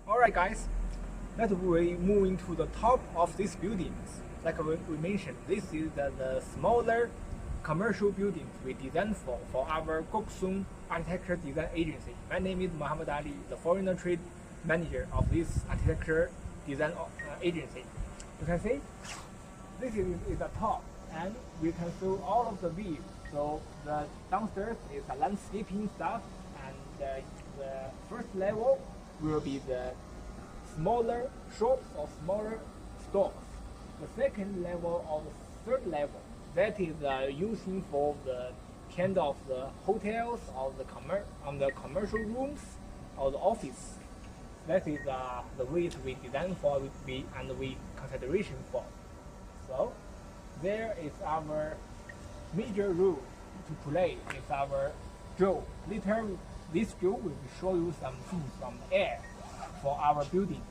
Alright guys, let's we move into the top of these buildings. Like we mentioned, this is the smaller commercial buildings we designed for our Goksun Architecture Design Agency. My name is Muhammad Ali, the foreign trade manager of this architecture design agency. You can see, this is the top, and we can show all of the views. So the downstairs is a landscaping stuff, and the first level will be the smaller shops or smaller stores. The second level or the third level, that is using for the kind of the hotels or the commercial rooms or the office. That is the way we design for and we consideration for. So there is our major role to play is our drill. Later this drill will show you some things from the air for our building.